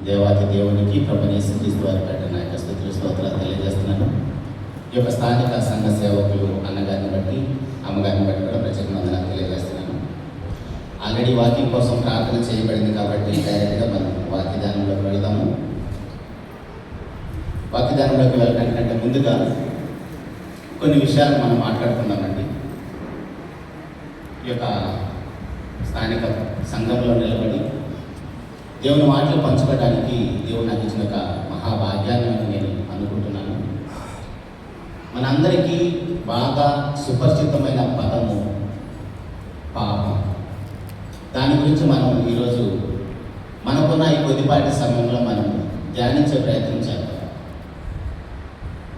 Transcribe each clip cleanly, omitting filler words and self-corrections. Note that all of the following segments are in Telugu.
దేవాతి దేవునికి ప్రభుని యేసుక్రీస్తు వారి పేట నా యొక్క స్తుతులు స్తోత్రాలు తెలియజేస్తున్నాను. ఈ యొక్క స్థానిక సంఘ సేవకులు అన్నగారిని బట్టి అమ్మగారిని బట్టి కూడా ప్రత్యేక వందనాలు తెలియజేస్తున్నాను. ఆల్రెడీ వాకింగ్ కోసం ప్రార్థన చేయబడింది కాబట్టి డైరెక్ట్గా మనం వాక్యదానంలోకి వెళదాము. వాక్యదానంలోకి వెళ్ళడానికంటే ముందుగా కొన్ని విషయాలు మనం మాట్లాడుకుందామండి. ఈ యొక్క స్థానిక సంఘంలో నిలబడి దేవుని మాటలు పంచుకోవడానికి దేవుడు నాకు ఇచ్చిన ఒక మహాభాగ్యాన్ని నేను అనుకుంటున్నాను. మనందరికీ బాగా సుపరిచితమైన పదము పాపం. దాని గురించి మనం ఈరోజు మనకున్న ఈ కొద్దిపాటి సమయంలో మనం ధ్యానించే ప్రయత్నం చేద్దాం.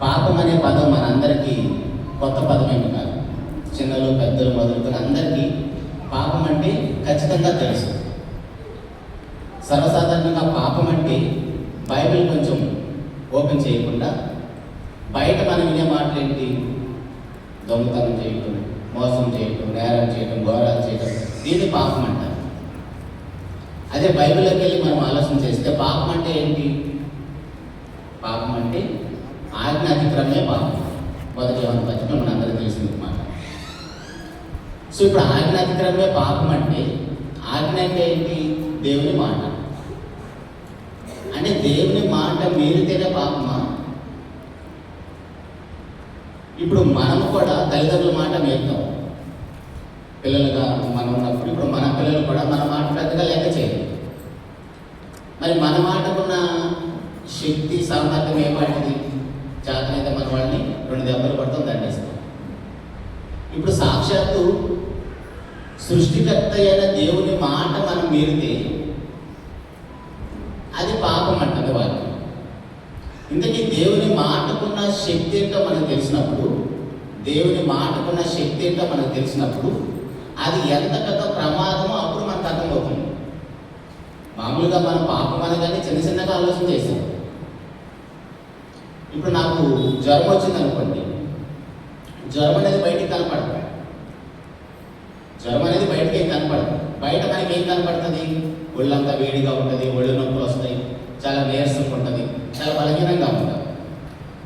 పాపం అనే పదం మనందరికీ కొత్త పదం ఏమి కాదు. చిన్నలు పెద్దలు మొదలుకొని అందరికీ పాపం అంటే ఖచ్చితంగా తెలుసు. సర్వసాధారణంగా పాపం అంటే బైబిల్ కొంచెం ఓపెన్ చేయకుండా బయట మనం వినే మాటలు ఏంటి? దొంగతనం చేయటం, మోసం చేయటం, నేరం చేయటం, ఘోరాలు చేయటం, దీన్ని పాపం అంటారు. అదే బైబిల్లోకి వెళ్ళి మనం ఆలోచన చేస్తే పాపం అంటే ఏంటి? పాపం అంటే ఆజ్ఞ అతిక్రమే పాపం. మొదటి యోహాను పత్రికలో మన అందరికీ తెలిసింది మాట. సో ఇప్పుడు ఆజ్ఞ అతిక్రమే పాపం అంటే ఆజ్ఞ అంటే ఏంటి? దేవుని మాట. అంటే దేవుని మాట మీరితేనే పాపమా? ఇప్పుడు మనము కూడా తల్లిదండ్రుల మాట మీరుతాం. పిల్లలుగా మనం ఉన్నప్పుడు ఇప్పుడు మన పిల్లలు కూడా మన మాట పెద్దగా లెక్క చేయరు. మరి మన మాటకున్న శక్తి సామర్థ్యం ఏపాటిది? చేతనైతే మన వాళ్ళని 2 దెబ్బలు పడతాం, దండిస్తాం. ఇప్పుడు సాక్షాత్తు సృష్టికర్త అయిన దేవుని మాట మనం మీరితే అది పాపం అంటది వాక్యం. ఇంతకీ దేవుని మాటకున్న శక్తి ఏంటో మనకు తెలిసినప్పుడు, దేవుని మాటకున్న శక్తి ఏంటో మనకు తెలిసినప్పుడు అది ఎంత పెద్ద ప్రమాదమో అప్పుడు మనకు అర్థమవుతుంది. మామూలుగా మనం పాపం అనగానే చిన్న చిన్నగా ఆలోచన చేసాం. ఇప్పుడు నాకు జ్వరం వచ్చింది అనుకోండి, జ్వరం అనేది బయటికి కనపడదు. జ్వరం అనేది బయటకి ఏం కనపడదు. బయట మనకి ఏం కనపడుతుంది? ఒళ్ళంతా వేడిగా ఉంటుంది, ఒళ్ళు నొప్పులు వస్తాయి, చాలా నీరసంగా ఉంటుంది, చాలా బలహీనంగా ఉంటుంది.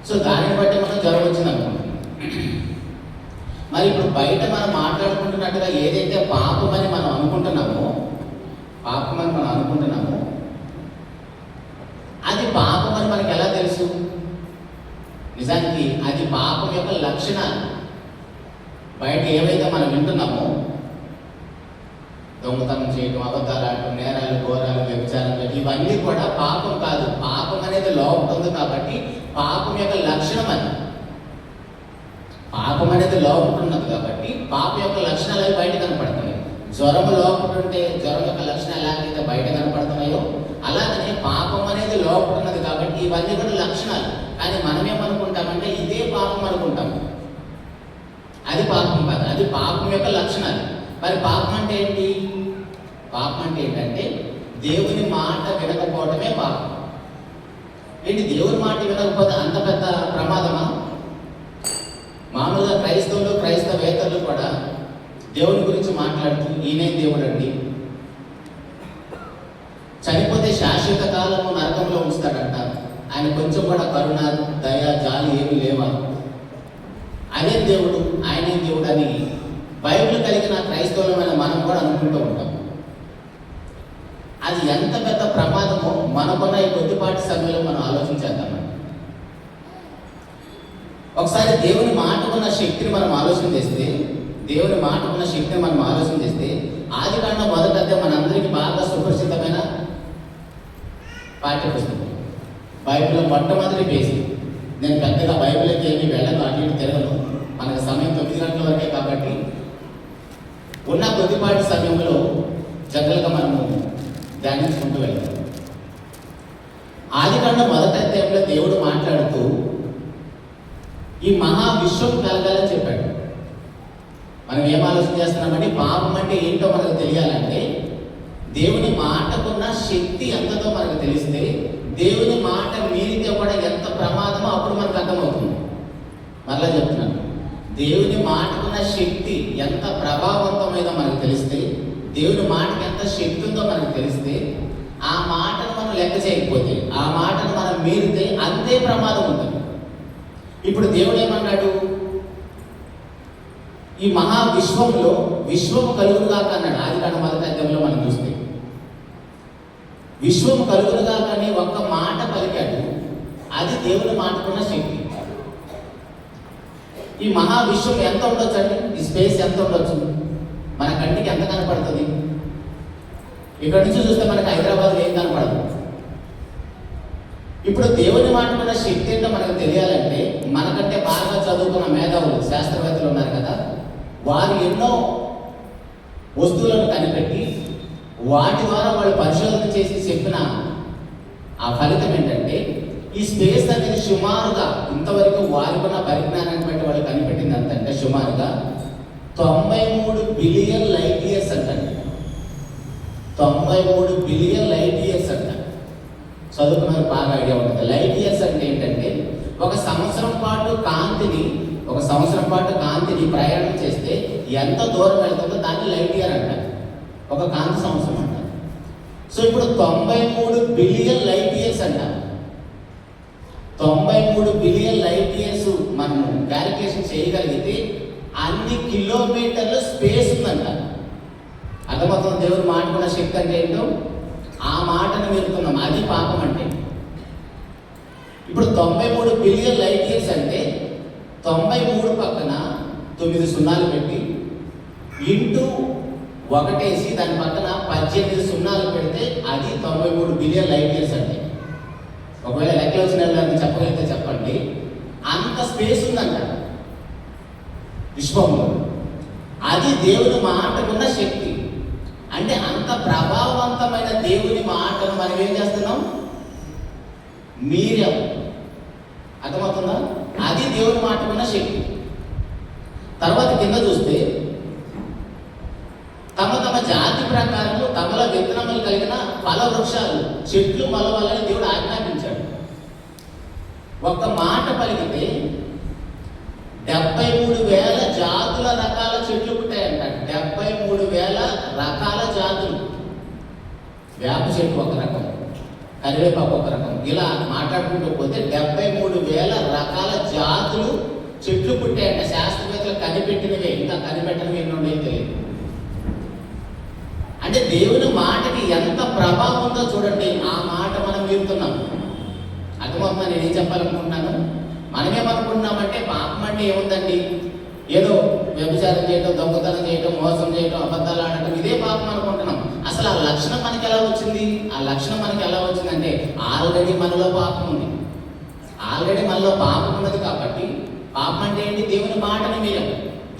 సో దానిని బట్టి మనం జ్వరం వచ్చింది అనుకుంటాం. మరి ఇప్పుడు బయట మనం మాట్లాడుకుంటున్నట్టుగా ఏదైతే పాపమని మనం అనుకుంటున్నామో అది పాపమని మనకి ఎలా తెలుసు? నిజానికి అది పాపం యొక్క లక్షణాలు. బయట ఏవైతే మనం వింటున్నామో, దొంగతనం చేయడం, అబద్ధాలు ఆడటం, నేరాలు, ఘోరాలు, వ్యభిచారం, ఇవన్నీ కూడా పాపం కాదు. పాపం అనేది లోపం ఉంది కాబట్టి పాపం యొక్క లక్షణం అది. పాపం అనేది లోపం ఉన్నది కాబట్టి పాపం యొక్క లక్షణాలు అవి బయట కనపడుతున్నాయి. జ్వరం లోపం ఉంటే జ్వరం యొక్క లక్షణాలు ఎలాగైతే బయట కనపడుతున్నాయో అలాగనే పాపం అనేది లోపం ఉన్నది కాబట్టి ఇవన్నీ కూడా లక్షణాలు. కానీ మనమేమనుకుంటామంటే ఇదే పాపం అనుకుంటాము. అది పాపం కాదు, అది పాపం యొక్క లక్షణాలు. మరి పాపం అంటే ఏంటి? పాపం అంటే ఏంటంటే దేవుని మాట వినకపోవడమే పాపం. ఏంటి దేవుని మాట వినకపోతే అంత పెద్ద ప్రమాదమా? మామూలుగా క్రైస్తవేతరులు కూడా దేవుని గురించి మాట్లాడుతూ ఈయనే దేవుడు అండి, చనిపోతే శాశ్వత కాలము నరకంలో ఉంచుతాడంట, ఆయన కొంచెం కూడా కరుణ, దయ, జాలి ఏమీ లేవా, అదే దేవుడు, ఆయనే దేవుడు అని బైబిల్ కలిగిన క్రైస్తవులమైన మనం కూడా అనుకుంటూ ఉంటాం. అది ఎంత పెద్ద ప్రమాదమో మనకున్న ఈ కొద్దిపాటి సమయంలో మనం ఆలోచించేద్దామండి. ఒకసారి దేవుని మాటకున్న శక్తిని మనం ఆలోచన చేస్తే ఆదికాండం మొదటి అధ్యాయం మనందరికీ బాగా సుపరిచితమైన పాఠ్య పుస్తకం. బైబిల్లో మొట్టమొదటి పేజీ. నేను పెద్దగా బైబిల్కి ఏమి వెళ్ళను, అటు ఇటు తిరగను. మనకు సమయం 9 గంటల వరకే కాబట్టి ఉన్న కొద్దిపాటి సమయంలో జనరల్గా మనము ధ్యానించుకుంటూ వెళ్తాం. ఆదికాండం మొదటి అధ్యాయంలో దేవుడు మాట్లాడుతూ ఈ మహావిశ్వం కలగాలని చెప్పాడు. మనం ఏం ఆలోచన చేస్తున్నామంటే పాపం అంటే ఏంటో మనకు తెలియాలంటే దేవుని మాటకున్న శక్తి ఎంతతో మనకు తెలిస్తే దేవుని మాట మీరితే కూడా ఎంత ప్రమాదమో అప్పుడు మనకు అర్థమవుతుంది. మరలా చెప్తున్నాను, దేవుని మాటకున్న శక్తి ఎంత ప్రభావవంతమైందో మనకు తెలిస్తే, దేవుని మాటకి ఎంత శక్తి ఉందో మనకు తెలిస్తే ఆ మాటను మనం మనం లెక్క చేయకపోతే, ఆ మాటను మనం మీరితే అంతే ప్రమాదం ఉంటుంది. ఇప్పుడు దేవుడు ఏమన్నాడు? ఈ మహా విశ్వంలో విశ్వము కలుగునుగాక అన్నాడు. ఆదికాండం 1వ అధ్యాయంలో మనం చూస్తే విశ్వము కలుగునుగాక అని ఒక్క మాట పలికాడు. అది దేవుని మాటకున్న శక్తి. ఈ మహా విశ్వం ఎంత ఉండొచ్చు అండి? ఈ స్పేస్ ఎంత ఉండొచ్చు? మన కంటికి ఎంత కనపడుతుంది? ఇక్కడ నుంచి చూస్తే మనకి హైదరాబాద్లో ఏం కనపడదు. ఇప్పుడు దేవుని మాటకున్న శక్తి ఏంటో మనకు తెలియాలంటే, మనకంటే బాగా చదువుకున్న మేధావులు, శాస్త్రవేత్తలు ఉన్నారు కదా, వారు ఎన్నో వస్తువులను కనిపెట్టి వాటి ద్వారా వాళ్ళు పరిశోధన చేసి చెప్పిన ఆ ఫలితం ఏంటంటే, ఈ స్పేస్ అనేది సుమారుగా ఇంతవరకు వారికున్న పరిజ్ఞానాన్ని బట్టి వాళ్ళు కనిపెట్టింది అంతంటే సుమారుగా 93 బిలియన్ లైట్ ఇయర్స్ అంటండి. 93 బిలియన్ లైట్ ఇయర్స్ అంట. చదువుకున్నారు, బాగా ఐడియా ఉంటుంది. లైట్ ఇయర్స్ అంటే ఏంటంటే, ఒక సంవత్సరం పాటు కాంతిని ప్రయాణం చేస్తే ఎంత దూరం వెళ్తుందో దాన్ని లైట్ ఇయర్ అంటారు. ఒక కాంతి సంవత్సరం అంటారు. సో ఇప్పుడు 93 బిలియన్ లైట్ ఇయర్స్ అంటారు. 93 బిలియన్ లైట్ ఇయర్స్ మనం క్యాలిక్యులేషన్ చేయగలిగితే అన్ని కిలోమీటర్ల స్పేస్ ఉందంట. అర్థమవుతుంది దేవుడు మాటకున్న శక్తి అంటే ఏంటో. ఆ మాటను వెళ్తున్నాం, అది పాపం అంటే. ఇప్పుడు 93 బిలియన్ లైట్ ఇయర్స్ అంటే 93 పక్కన 9 సున్నాలు పెట్టి ఇంటూ 1 దాని పక్కన 18 సున్నాలు పెడితే అది 93 బిలియన్ లైట్ ఇయర్స్ అంటే. ఒకవేళ లెక్కలు వచ్చిన వాళ్ళని చెప్పగలిగితే చెప్పండి. అంత స్పేస్ ఉందంట విశ్వంలో. అది దేవుని మాటకున్న శక్తి. అంటే అంత ప్రభావవంతమైన దేవుని మాటను మనం ఏం చేస్తున్నాం? మీరం. అర్థమవుతుందా? అది దేవుని మాటకున్న శక్తి. తర్వాత కింద చూస్తే తమ జాతి ప్రకారము తమలో విత్తనములు కలిగిన ఫల వృక్షాలు, చెట్లు మొలవాలని దేవుడు ఆజ్ఞాపించాడు. ఒక్క మాట పలికితే 73,000 జాతుల రకాల చెట్లు పుట్టాయంట. 73,000 రకాల జాతులు. వేప చెట్టు ఒక రకం, కరివేపాకు ఒక రకం, ఇలా మాట్లాడుకుంటూ పోతే 73,000 రకాల జాతులు చెట్లు పుట్టాయంట. శాస్త్రవేత్తలు కనిపెట్టినవే, ఇంకా కనిపెట్టనివి ఎన్ని ఉన్నాయో తెలియదు. అంటే దేవుని మాటకి ఎంత ప్రభావం ఉందో చూడండి. ఆ మాట మనం వింటున్నాం. అర్థమవుతుందా నేను ఏం చెప్పాలనుకుంటున్నాను? మనమేమనుకుంటున్నామంటే పాపం అంటే ఏముందండి? ఏదో వ్యభిచారం చేయటం, దొంగతనం చేయటం, మోసం చేయటం, అబద్ధాలు ఆడటం, ఇదే పాపం అనుకుంటున్నాం. అసలు ఆ లక్షణం మనకి ఎలా వచ్చింది? ఆ లక్షణం మనకి ఎలా వచ్చిందంటే ఆల్రెడీ మనలో పాపం ఉంది. ఆల్రెడీ మనలో పాపం ఉన్నది కాబట్టి పాపం అంటే ఏంటి? దేవుని మాటను మీరం.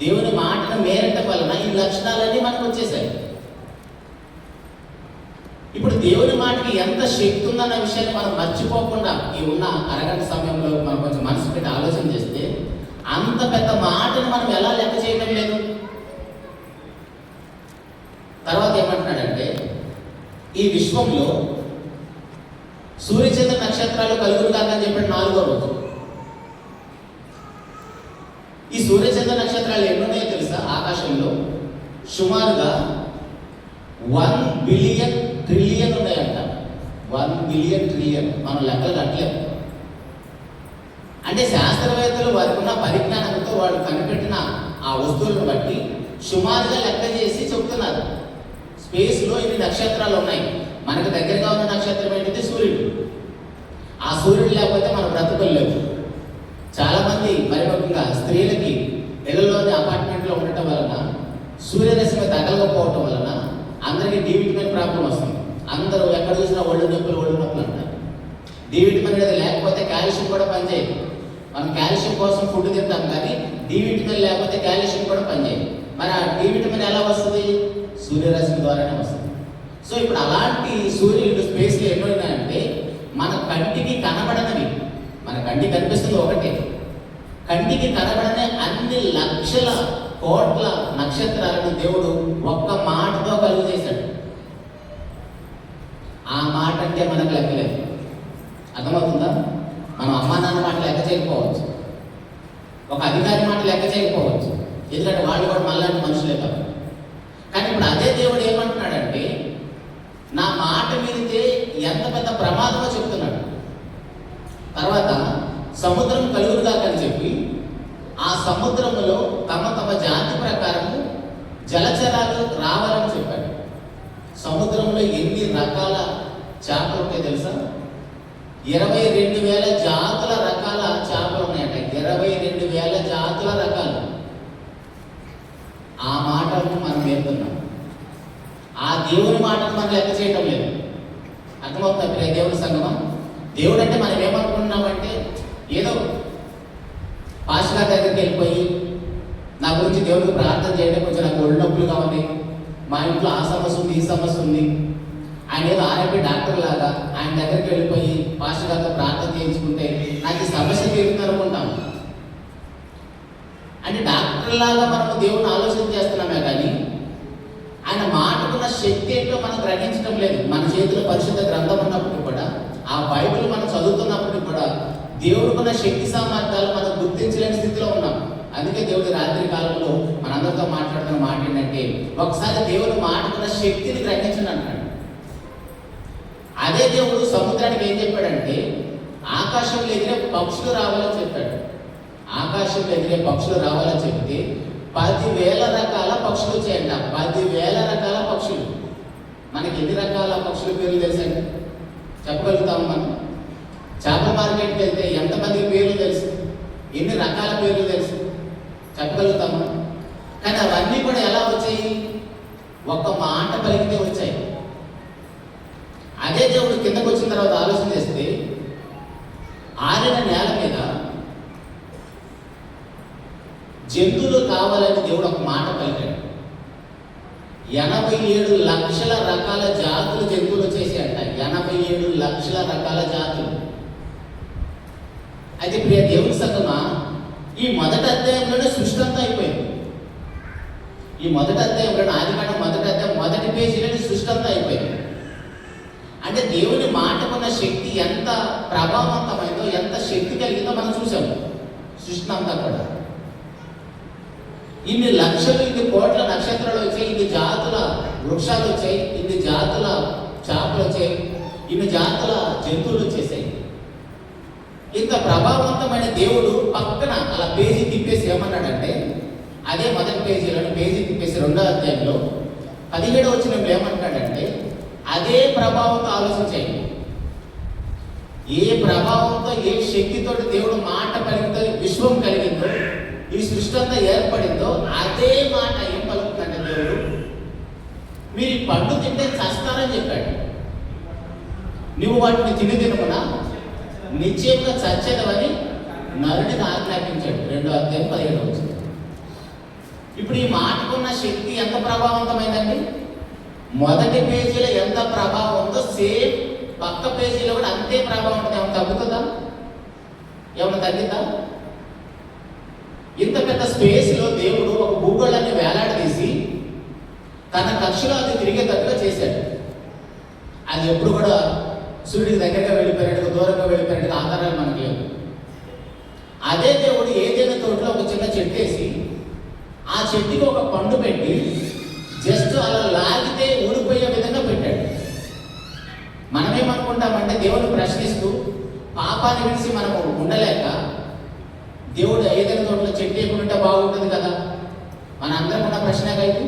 దేవుని మాటను మేరటం వలన ఈ లక్షణాలన్నీ మనకు వచ్చేసాయి. ఇప్పుడు దేవుని మాటకి ఎంత శక్తి ఉందన్న విషయాన్ని మనం మర్చిపోకుండా ఈ ఉన్న అరగంట సమయంలో మనం కొంచెం మనసు పెట్టి ఆలోచన చేస్తే అంత పెద్ద మాటను మనం ఎలా లెక్క చేయడం లేదు. తర్వాత ఏమంటున్నాడంటే, ఈ విశ్వంలో సూర్యచంద్ర నక్షత్రాలు కలుగురు కాదని చెప్పాడు 4వ రోజు. ఈ సూర్యచంద్ర నక్షత్రాలు ఎన్నున్నాయో తెలుసా? ఆకాశంలో సుమారుగా 1 బిలియన్ ట్రిలియన్ ఉన్నాయంట. 1 బిలియన్ ట్రిలియన్. మనం లెక్కలు కట్టలేము. అంటే శాస్త్రవేత్తలు వారికి ఉన్న పరిజ్ఞానంతో వాళ్ళు కనిపెట్టిన ఆ వస్తువులను బట్టి సుమారుగా లెక్క చేసి చెప్తున్నారు. స్పేస్లో ఇన్ని నక్షత్రాలు ఉన్నాయి. మనకు దగ్గరగా ఉన్న నక్షత్రం ఏంటంటే సూర్యుడు. ఆ సూర్యుడు లేకపోతే మన బ్రతుకులు లేవు. చాలామంది మరి ముఖ్యంగా స్త్రీలకి ఇళ్లలోని అపార్ట్మెంట్లో ఉండటం వలన సూర్యరశ్మి తగలకపోవటం వలన అందరికీ డి విటమిన్ ప్రాబ్లం వస్తుంది. అందరూ ఎక్కడ చూసినా ఒళ్ళు నొప్పులు అంటారు. డి విటమిన్ అనేది లేకపోతే కాల్షియం కూడా పనిచేయదు. మనం కాల్షియం కోసం ఫుడ్ తింటాం, కానీ డి విటమిన్ లేకపోతే కాల్షియం కూడా పనిచేయదు. మరి ఆ డి విటమిన్ ఎలా వస్తుంది? సూర్యరశ్మి ద్వారానే వస్తుంది. సో ఇప్పుడు అలాంటి సూర్యుడు స్పేస్లో ఎన్ని ఉన్నాయంటే మన కంటికి కనబడనివి. మన కంటికి కనిపిస్తుంది ఒకటే, కంటికి కనబడనే అన్ని లక్షల కోట్ల నక్షత్రాలను దేవుడు ఒక్క మాటతో కలుగు చేశాడు. ఆ మాట అంటే మనకు లెక్కలేదు. అర్థమవుతుందా? మనం అమ్మా నాన్న మాట లెక్క చేయకపోవచ్చు, ఒక అధికారి మాట లెక్క చేయకపోవచ్చు, ఎందుకంటే వాళ్ళు కూడా మనలాంటి మనుషులే కదా. కానీ ఇప్పుడు అదే దేవుడు ఏమంటున్నాడంటే, నా మాట మీరితే ఎంత పెద్ద ప్రమాదమో చెప్తున్నాడు. తర్వాత సముద్రం కలుగురుగా అని చెప్పి ఆ సముద్రములో తమ తమ జాతి ప్రకారము జలచరాలు రావాలని చెప్పాడు. సముద్రంలో ఎన్ని రకాల చేపలు ఉంటాయి తెలుసా? 22,000 జాతుల రకాల చేపలు ఉన్నాయట. 22,000 జాతుల రకాలు. ఆ మాటలను మనం నేర్పుతున్నాం. ఆ దేవుని మాటను మనం లెక్క చేయటం లేదు. అర్థమవుతుంది ప్రియ దేవుని సంగమా? దేవుడు అంటే మనం ఏమనుకుంటున్నామంటే ఏదో పాస్టర్ గారి దగ్గరికి వెళ్ళిపోయి నా గురించి దేవుడికి ప్రార్థన చేయడం, కొంచెం నాకు ఒళ్ళు నొప్పులుగా ఉంది, మా ఇంట్లో ఆ సమస్య ఉంది, ఈ సమస్య ఉంది, ఆయన ఏదో ఆర్ఎంపీ డాక్టర్ లాగా ఆయన దగ్గరికి వెళ్ళిపోయి పాస్టర్ గారితో ప్రార్థన చేయించుకుంటే నాకు ఈ సమస్య తీరుతుంది అనుకుంటాం. అంటే డాక్టర్ లాగా మనము దేవుని ఆలోచన చేస్తున్నామే కానీ ఆయన మాటకున్న శక్తి ఏంటో మనం గ్రహించడం లేదు. మన చేతిలో పరిశుద్ధ గ్రంథం ఉన్నప్పటికీ కూడా, ఆ బైబిల్ మనం చదువుతున్నప్పటికీ కూడా దేవుడికున్న శక్తి సామర్థ్యాలు మనం గుర్తించలేని స్థితిలో ఉన్నాం. అందుకే దేవుడి రాత్రి కాలంలో మనందరితో మాట్లాడుతున్న మాట ఏంటంటే, ఒకసారి దేవుడు మాటకున్న శక్తిని గ్రహించండి అంటాడు. అదే దేవుడు సముద్రానికి ఏం చెప్పాడంటే, ఆకాశంలో ఎగిరే పక్షులు రావాలని చెప్పాడు. ఆకాశంలో ఎగిరే పక్షులు రావాలని చెప్తే 10,000 రకాల పక్షులు వచ్చాయంట. 10,000 రకాల పక్షులు. మనకి ఎన్ని రకాల పక్షుల పేర్లు తెలుసండి? చెప్పగలుగుతాము మనం? చేపల మార్కెట్కి వెళ్తే ఎంతమందికి పేర్లు తెలుసు? ఎన్ని రకాల పేర్లు తెలుసు? చెప్పగలుగుతాము. కానీ అవన్నీ కూడా ఎలా వచ్చాయి? ఒక్క మాట పలికితే వచ్చాయి. అదే దేవుడు కిందకు వచ్చిన తర్వాత ఆలోచన చేస్తే, ఆరిన నేల మీద జంతువులు కావాలని దేవుడు ఒక మాట పలికాడు. 87 లక్షల రకాల జాతులు జంతువులు వచ్చేసాయంట. 87 లక్షల రకాల జాతులు. అయితే ప్రియ దేవుని సంగమా, ఈ మొదటి అధ్యాయంలోనే సృష్టి అంతా అయిపోయింది. ఈ మొదటి అధ్యాయంలో ఆదికాండం మొదటి అధ్యాయం మొదటి పేజీలోనే సృష్టి అంతా అయిపోయింది. అంటే దేవుని మాటకున్న శక్తి ఎంత ప్రభావవంతమైందో, ఎంత శక్తి కలిగిందో మనం చూసాము. సృష్టి అంతా కూడా ఇన్ని లక్షలు, ఇన్ని కోట్ల నక్షత్రాలు వచ్చాయి, ఇన్ని జాతుల వృక్షాలు వచ్చాయి, ఇన్ని జాతుల చేపలు వచ్చాయి, ఇన్ని జాతుల జంతువులు వచ్చేసాయి. ఇంత ప్రభావవంతమైన దేవుడు పక్కన అలా పేజీ తిప్పేసి ఏమన్నాడంటే, అదే మొదటి పేజీలో పేజీ తిప్పేసి 2వ అధ్యాయంలో 17వ వచనంలో ఏమంటాడంటే, అదే ప్రభావంతో ఆలోచించండి. ఏ ప్రభావంతో, ఏ శక్తితో దేవుడు మాట పలికితో విశ్వం కలిగిందో, ఈ సృష్టి అంతా ఏర్పడిందో, అదే మాట ఏం పలుకుతుందంటే దేవుడు, మీరు ఈ పండు తింటే చస్తారని చెప్పాడు. నువ్వు వాటిని తినమునా నిశ్చయంగా చచ్చేదవని నరుడిని ఆజ్ఞాపించాడు. 2వ అధ్యాయం 17వ వచనం. ఇప్పుడు ఈ మాటకున్న శక్తి ఎంత ప్రభావవంతమైందండి? మొదటి పేజీలో ఎంత ప్రభావం ఉందో సేమ్ పక్క పేజీలో కూడా అంతే ప్రభావం ఉంటుంది. ఏమైనా తగ్గుతుందా? ఏమైనా తగ్గిందా? ఇంత పెద్ద స్పేస్లో దేవుడు ఒక భూగోళాన్ని వేలాడదీసి తన కక్షలో అది తిరిగేటట్టుగా చేశాడు. అది ఎప్పుడు కూడా సూర్యుడికి దగ్గరగా వెళ్ళిపోయినట్టుగా, దూరంగా వెళ్ళిపోయినట్టుగా ఆధారాలు మనకి లేవు. అదే దేవుడు ఏదైనా తోటలో ఒక చిన్న చెట్టు వేసి ఆ చెట్టుకి ఒక పండు పెట్టి జస్ట్ అలా లాగితే ఊడిపోయే విధంగా పెట్టాడు. మనమేమనుకుంటామంటే దేవుడిని ప్రశ్నిస్తూ పాపాన్ని విడిచి మనము ఉండలేక, దేవుడు ఏదైనా తోటలో చెట్టు వేయకుండా బాగుంటుంది కదా, మన అందరం ఉన్న ప్రశ్న అయితే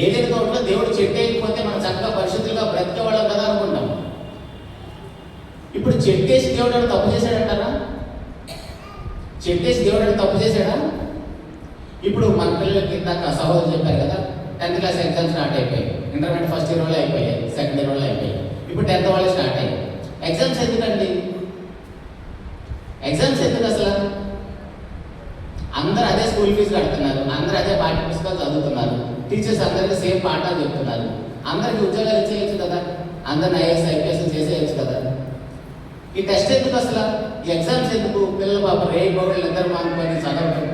ఏదైనా తోటలో దేవుడు చెట్టు వేయకపోతే మనం చక్కగా పరిశుద్ధులుగా బ్రతికేవాళ్ళం కదా అనుకుంటాం. ఇప్పుడు చెట్టేసి దేవుడు తప్పు చేశాడంటారా? చెట్టేసి దేవుడు తప్పు చేశాడా? ఇప్పుడు మన పిల్లలకి ఇందాక సహోదరు చెప్పారు కదా, 10th క్లాస్ ఎగ్జామ్స్ స్టార్ట్ అయిపోయాయి. ఇంటర్మీడియట్ ఫస్ట్ ఇయర్ వాళ్ళు అయిపోయాయి, సెకండ్ ఇయర్ వాళ్ళు అయిపోయాయి, ఇప్పుడు 10th వాళ్ళు స్టార్ట్ అయ్యాయి. ఎగ్జామ్స్ ఎందుకండి? ఎగ్జామ్స్ ఎందుకు అసలు? అందరూ అదే స్కూల్ ఫీజు కడుతున్నారు, అందరూ అదే పాఠ్య పుస్తకాలు చదువుతున్నారు, టీచర్స్ అందరికీ సేమ్ పాఠాలు చెప్తున్నారు, అందరికీ ఉద్యోగాలు ఇచ్చేయచ్చు కదా, అందరిని ఐఏఎస్ ఐపీఎస్ చేసేయచ్చు కదా. ఈ టెస్ట్ ఎందుకు అసలు? ఈ ఎగ్జామ్స్ ఎందుకు? పిల్లలు పాపం రే గోడలు ఇద్దరు మానుకొని చదవటం,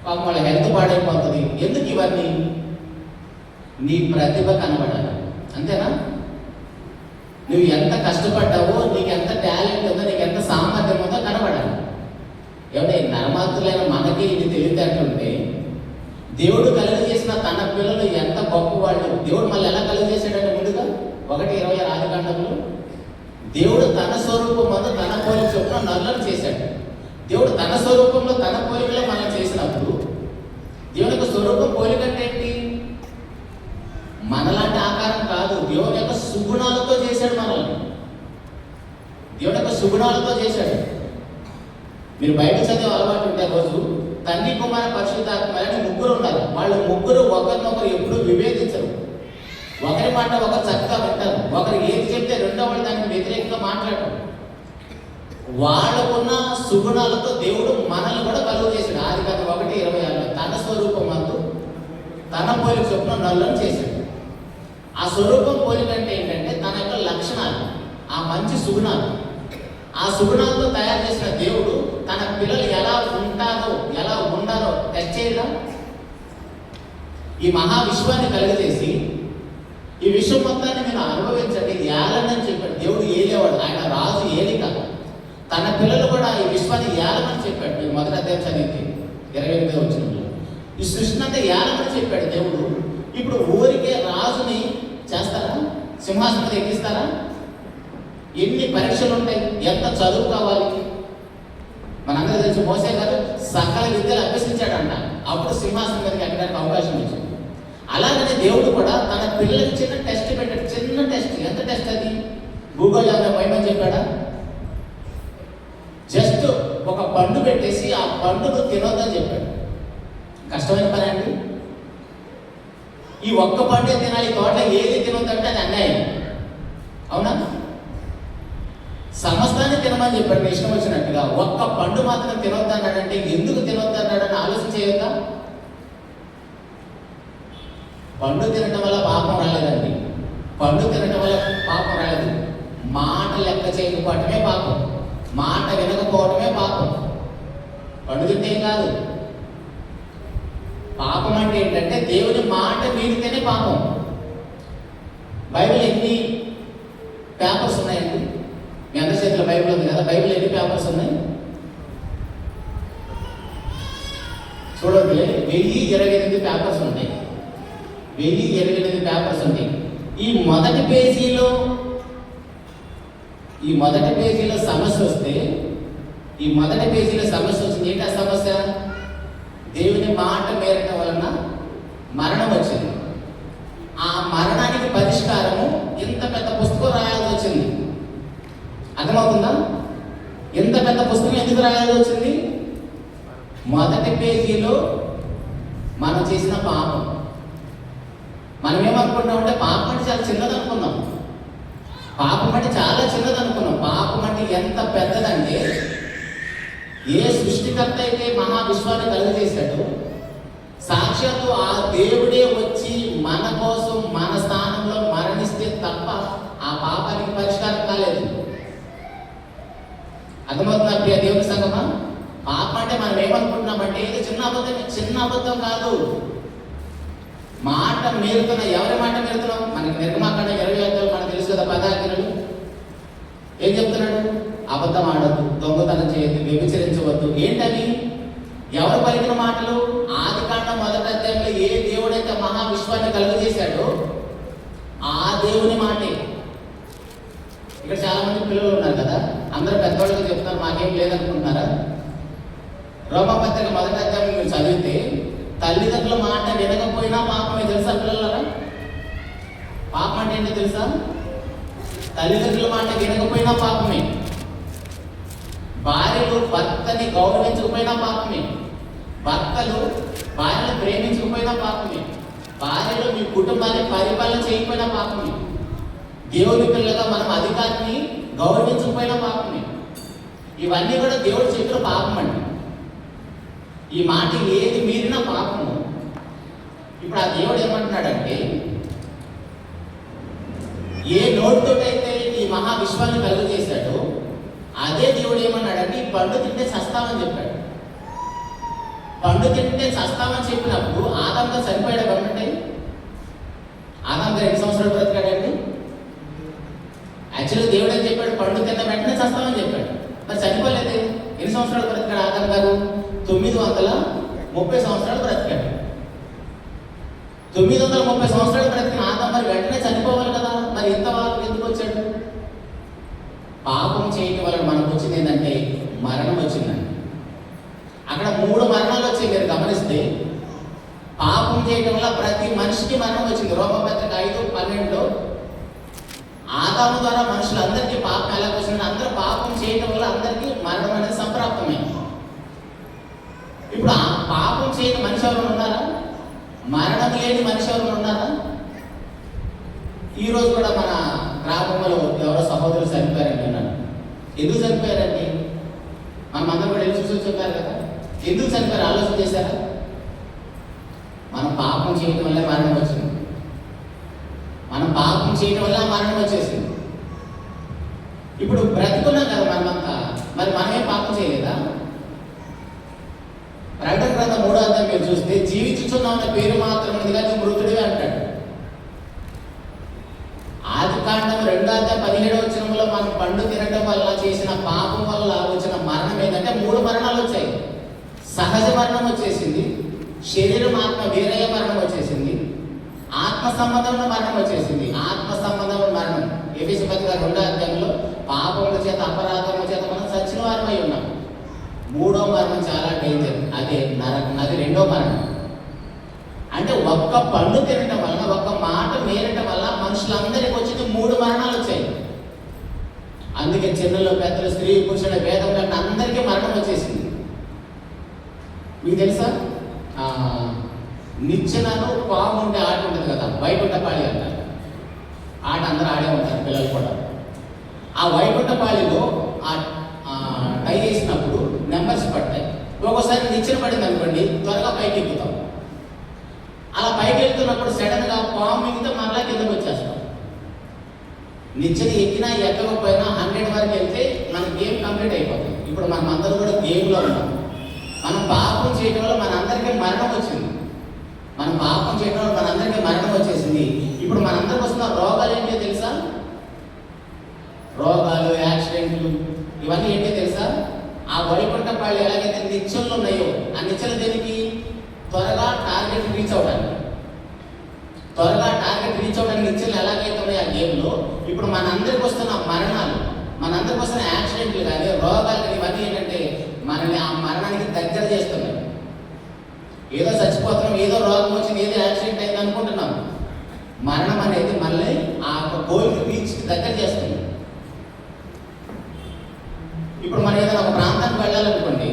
పాపం వాళ్ళ హెల్త్ పాడైపోతుంది. ఎందుకు ఇవన్నీ? నీ ప్రతిభ కనబడాలి, అంతేనా? నువ్వు ఎంత కష్టపడ్డావో, నీకు ఎంత టాలెంట్ ఉందో, నీకు ఎంత సామర్థ్యం ఉందో కనబడాలి. ఎవడే నరమాతులైన మనకి ఇది తెలివితేటలుంటే, దేవుడు కలుగజేసిన తన పిల్లలు ఎంత గొప్పవాళ్ళు. దేవుడు మళ్ళీ ఎలా కలుగజేశాడంటే, ముందుగా 1:20 ఆదికాండంలో దేవుడు తన స్వరూపమందు తన పోలిక చొప్పున నరులను చేశాడు. దేవుడు తన స్వరూపంలో తన పోలికలో మనం చేసినప్పుడు దేవుని యొక్క స్వరూపం పోలిక అంటే ఏంటి? మనలాంటి ఆకారం కాదు, దేవుని యొక్క సుగుణాలతో చేశాడు మనల్ని. దేవుని యొక్క సుగుణాలతో చేశాడు. మీరు బైబిల్ చదివే అలవాటు ఉంటే రోజు తండ్రి కుమార పరిశుద్ధాత్మ అని ముగ్గురు ఉన్నారు. వాళ్ళు ముగ్గురు ఒకరినొకరు ఎప్పుడూ విభేదించరు. ఒకరి మాట ఒకరు చక్కగా వింటారు. ఒకరు ఏది చెప్తే రెండో వాళ్ళు దానికి వ్యతిరేకంగా మాట్లాడరు. వాళ్ళకున్న సుగుణాలతో దేవుడు మనల్ని కూడా కలుగు చేశాడు. ఆదికాండం 1:26 తన స్వరూపమందు తన పోలిక చొప్పున నరులను చేశాడు. ఆ స్వరూపం పోలిక అంటే ఏంటంటే తన యొక్క లక్షణాలు, ఆ మంచి సుగుణాలు. ఆ సుగుణాలతో తయారు చేసిన దేవుడు తన పిల్లలు ఎలా ఉంటారో ఎలా ఉండాలో టెస్ట్ చేయడం, ఈ మహావిశ్వాన్ని కలుగజేసి ఈ విశ్వం మొత్తాన్ని మీరు అనుభవించండి, ఏలనని చెప్పాడు. దేవుడు ఏలేవాడు, ఆయన రాజు ఏలిక. తన పిల్లలు కూడా ఈ విశ్వాన్ని ఏలమని చెప్పాడు. మీరు మొదటి అధ్యాయం చదివితే 28వ వచనంలో ఈ సృష్టి అంతా ఏలమని చెప్పాడు దేవుడు. ఇప్పుడు ఊరికే రాజుని చేస్తారా? సింహాసనం మీద ఎక్కిస్తారా? ఎన్ని పరీక్షలు ఉంటాయి, ఎంత చదువు కావాలి. మనందరూ తెలిసి మోసే గారు సకల విద్యలు అభ్యసించాడంట, అప్పుడు సింహాసనం మీదకి ఎక్కడానికి అవకాశం ఇచ్చింది. అలాగనే దేవుడు కూడా తన పిల్లలకి చిన్న టెస్ట్ పెట్టాడు. చిన్న టెస్ట్. ఎంత టెస్ట్ అది? గూగుల్ ఏమైనా పోయమని చెప్పాడా? జస్ట్ ఒక పండు పెట్టేసి ఆ పండును తినొద్దని చెప్పాడు. కష్టమైన పని అండి. ఈ ఒక్క పండే తినాలి, తోట ఏది తినొద్దంటే అది అన్యాయం. అవునా? సమస్తాన్ని తినమని చెప్పాడు మీ ఇష్టం వచ్చినట్టుగా. ఒక్క పండు మాత్రం తినొద్దన్నాడంటే ఎందుకు తినొద్దన్నాడని ఆలోచన చేయొద్దా? పండు తినటం వల్ల పాపం రాలేదండి. పండు తినటం వల్ల పాపం రాలేదు. మాట లెక్క చేయకపోవటమే పాపం, మాట వినకపోవటమే పాపం. పండు తింటే కాదు. పాపం అంటే ఏంటంటే దేవుని మాట మీరితేనే పాపం. బైబిల్ ఎన్ని పేపర్స్ ఉన్నాయండి? మీ అందరి చేతిలో బైబిల్ ఉంది కదా. బైబిల్ ఎన్ని పేపర్స్ ఉన్నాయి చూడండి. 1028 పేపర్స్ ఉంటాయి. 1028 పేపర్స్ ఉంటాయి. ఈ మొదటి పేజీలో సమస్య వస్తే, వచ్చింది. ఏంటి ఆ సమస్య? దేవుని మాట మేరటం వలన మరణం వచ్చింది. ఆ మరణానికి పరిష్కారము ఇంత పెద్ద పుస్తకం రాయాల్సి వచ్చింది. అర్థమవుతుందా? ఇంత పెద్ద పుస్తకం ఎందుకు రాయాల్సి వచ్చింది? మొదటి పేజీలో మనం చేసిన పాపం. మనం ఏమనుకుంటామంటే పాపం అంటే చాలా చిన్నది అనుకున్నాం. పాపం అంటే చాలా చిన్నది అనుకున్నాం. పాపం అంటే ఎంత పెద్దదంటే ఏ సృష్టికర్త అయితే మహావిశ్వాన్ని కలుగజేశాడో సాక్షాత్తు ఆ దేవుడే వచ్చి మన కోసం మన స్థానంలో మరణిస్తే తప్ప ఆ పాపానికి పరిష్కారం కాలేదు. అర్థమవుతుందా ప్రియ దేవుని సంగమా? పాపం అంటే మనం ఏమనుకుంటున్నామంటే ఇది చిన్న అబద్ధం కాదు. మాట మీరుతున్నా. ఎవరి మాట మీరుతున్నాం? మనకి నిర్గమాకాండ 20 మనకు తెలుసు కదా. 10 ఆజ్ఞలు ఏం చెప్తున్నాడు? అబద్ధం ఆడద్దు, దొంగతనం చేయొద్దు, వ్యభిచరించవద్దు. ఏంటని? ఎవరు పలికిన మాటలు? ఆదికాండం 1వ అధ్యాయంలో ఏ దేవుడైతే మహావిశ్వాన్ని కలుగజేశాడో ఆ దేవుని మాటే. ఇక్కడ చాలా మంది పిల్లలు ఉన్నారు కదా, అందరూ పెద్దవాళ్ళకి చెప్తున్నారు, మాకేం లేదనుకుంటున్నారా? రోమపత్రిక 1వ అధ్యాయం మీరు చదివితే తల్లిదండ్రుల మాట వినకపోయినా పాపమే. తెలుసా పిల్లలరా? పాపం అంటే ఏంటో తెలుసా? తల్లిదండ్రుల మాట వినకపోయినా పాపమే. భార్యలు భర్తని గౌరవించకపోయినా పాపమే. భర్తలు భార్యను ప్రేమించకపోయినా పాపమే. భార్యలు మీ కుటుంబాన్ని పరిపాలన చేయకపోయినా పాపమే. దేవుని పిల్లగా మనం అధికారిని గౌరవించకపోయినా పాపమే. ఇవన్నీ కూడా దేవుడు చెప్పిన పాపం అండి. ఈ మాట ఏది మీరినా పాపము. ఇప్పుడు ఆ దేవుడు ఏమంటున్నాడంటే, ఏ నోటితోటైతే ఈ మహావిశ్వాన్ని కలుగు చేశాడో అదే దేవుడు ఏమన్నాడంటే ఈ పండు తింటే చస్తామని చెప్పాడు. పండు తింటే చస్తామని చెప్పినప్పుడు ఆదాంగా చనిపోయాడు. గమనండి, ఆదాంగా 2 సంవత్సరాలు బ్రతికాడండి. యాక్చువల్గా దేవుడు ఏం చెప్పాడు? పండు తిన్న వెంటనే చస్తామని చెప్పాడు. మరి చనిపోలేదు. ఎన్ని సంవత్సరాలు బ్రతికాడు ఆదాం గారు? 930 సంవత్సరాలు బ్రతికాడు. 930 సంవత్సరాలు బ్రతికిన ఆదాం మరి వెంటనే చనిపోవాలి కదా. మరి మరి ఇంతవరకు ఎందుకు వచ్చాడు? పాపం చేయటం వల్ల మనకు వచ్చింది ఏంటంటే మరణం వచ్చిందండి. అక్కడ 3 మరణాలు వచ్చాయి. మీరు గమనిస్తే పాపం చేయటం వల్ల ప్రతి మనిషికి మరణం వచ్చింది. రోమపత్రిక 5:12లో ఆదాము ద్వారా మనుషులందరికీ పాపం ఎలా వచ్చింది? అందరూ పాపం చేయటం వల్ల అందరికీ మరణం అనేది సంప్రాప్తమైంది. ఇప్పుడు ఆ పాపం చేయని మనిషి ఎవరు ఉన్నారా? మరణం లేని మనిషి ఎవరు ఉన్నారా? ఈరోజు కూడా మన గ్రామంలో ఎవరో సహోదరులు చనిపోయారండి అన్నాడు. ఎందుకు చనిపోయారండి? మనమందరం కూడా వెళ్ళి చూసి చెప్పారు కదా. ఎందుకు చనిపోయారు ఆలోచన చేశారా? మనం పాపం చేయడం వల్ల మరణం వచ్చింది. మనం పాపం చేయడం వల్ల మరణం వచ్చేసింది. ఇప్పుడు బ్రతుకున్నాం కదా మనమంతా, మరి మనమే పాపం చేయలేదా? ప్రకటన గ్రంథం 3వ అధ్యాయం మీరు చూస్తే జీవించుచున్న పేరు మాత్రం ఉంది కానీ మృతుడివే అంటాడు. ఆదికాండం 2వ అధ్యాయం 17వ వచనంలో మనం పండు తినడం వల్ల చేసిన పాపం వల్ల వచ్చిన మరణం ఏంటంటే 3 మరణాలు వచ్చాయి. సహజ మరణం వచ్చేసింది, శరీరం ఆత్మ వేరయ్య మరణం వచ్చేసింది, ఆత్మ సంబంధమైన మరణం వచ్చేసింది. ఆత్మ సంబంధమైన మరణం ఎఫెసీ పత్రిక 2వ అధ్యాయంలో పాపముల చేత అపరాధముల చేత మనం చచ్చిన వారమై ఉన్నాం. 3వ మరణం చాలా డేంజర్, అదే నరకం. అది 2వ మరణం. అంటే ఒక్క పండు తినటం వలన, ఒక్క మాట మేరటం వల్ల మనుషులందరికీ వచ్చింది 3 మరణాలు వచ్చాయి. అందుకే చిన్నలు పెద్దలు స్త్రీ పురుషుల భేదం లేకుండా అందరికీ మరణం వచ్చేసింది. మీకు తెలుసా నిచ్చెనను పాము ఉండే ఆట ఉంటుంది కదా, వైకుంఠపాళి అంటారు. ఆట అందరూ ఆడే ఉంటారు, పిల్లలు కూడా. ఆ వైకుంఠపాళిలో టై చేసినప్పుడు నెంబర్స్ పడతాయి. ఒక్కోసారి నిచ్చెన పడింది అనుకోండి, త్వరగా పైకి ఎక్కుతాం. అలా పైకి వెళ్తున్నప్పుడు సడన్గా పాము మిగితే మరలా కిందకు వచ్చేస్తాం. నిచ్చెన ఎక్కినా ఎక్కకపోయినా 100 వరకు వెళ్తే మన గేమ్ కంప్లీట్ అయిపోతుంది. ఇప్పుడు మనం అందరూ కూడా గేమ్లో ఉన్నాం. మనం పాపం చేయడం వల్ల మనందరికీ మరణం వచ్చింది. మనం పాపం చేయడం వల్ల మనందరికీ మరణం వచ్చేసింది. ఇప్పుడు మనందరికి వస్తున్న రోగాలు ఏంటో తెలుసా? రోగాలు, యాక్సిడెంట్లు, ఇవన్నీ ఏంటో తెలుసా? ఆ వైకుంఠపాళి ఎలాగైతే నిచ్చెనలు ఉన్నాయో, ఆ నిచ్చెనలు దేనికి? త్వరగా టార్గెట్ రీచ్ అవడానికి. త్వరగా టార్గెట్ రీచ్ అవడానికి నిచ్చెనలు ఎలాగైతే ఉన్నాయో ఆ గేమ్లో, ఇప్పుడు మనందరికి వస్తున్న మరణాలు, మనందరికి వస్తున్న యాక్సిడెంట్లు కానీ, రోగాలు కానీ, ఇవన్నీ ఏంటంటే మనల్ని ఆ మరణానికి దగ్గర చేస్తున్నాయి. ఏదో చచ్చిపోతున్నాం, ఏదో రోగం వచ్చింది, ఏదో యాక్సిడెంట్ అయింది అనుకుంటున్నాం. మరణం అనేది మళ్ళీ ఆ గోల్కి రీచ్ దగ్గర చేస్తుంది. ఇప్పుడు మనం ఏదైనా ఒక ప్రాంతానికి వెళ్ళాలనుకోండి,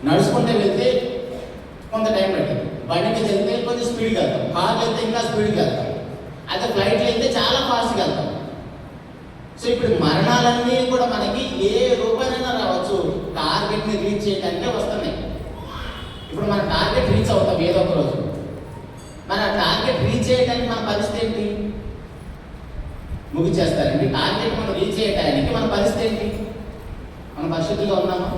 నడుచుకుంటే వెళ్తే కొంత టైం పట్టింది, బండి మీద వెళ్తే కొంచెం స్పీడ్గా వెళ్తాం, కార్లో వెళ్తే ఇంకా స్పీడ్గా వెళ్తాం, అయితే ఫ్లైట్లో వెళ్తే చాలా ఫాస్ట్గా వెళ్తాం. సో ఇప్పుడు మరణాలన్నీ కూడా మనకి ఏ రూపాయనైనా రావచ్చు, టార్గెట్ని రీచ్ చేయడానికే వస్తున్నాయి. ఇప్పుడు మన టార్గెట్ రీచ్ అవుతాం ఏదో ఒక రోజు. మన టార్గెట్ రీచ్ చేయడానికి మన పరిస్థితి ఏంటి? ముగిచేస్తారండి. టార్గెట్ మనం రీచ్ చేయడానికి మన పరిస్థితి ఏంటి? మన పరిస్థితుల్లో ఉన్నామా?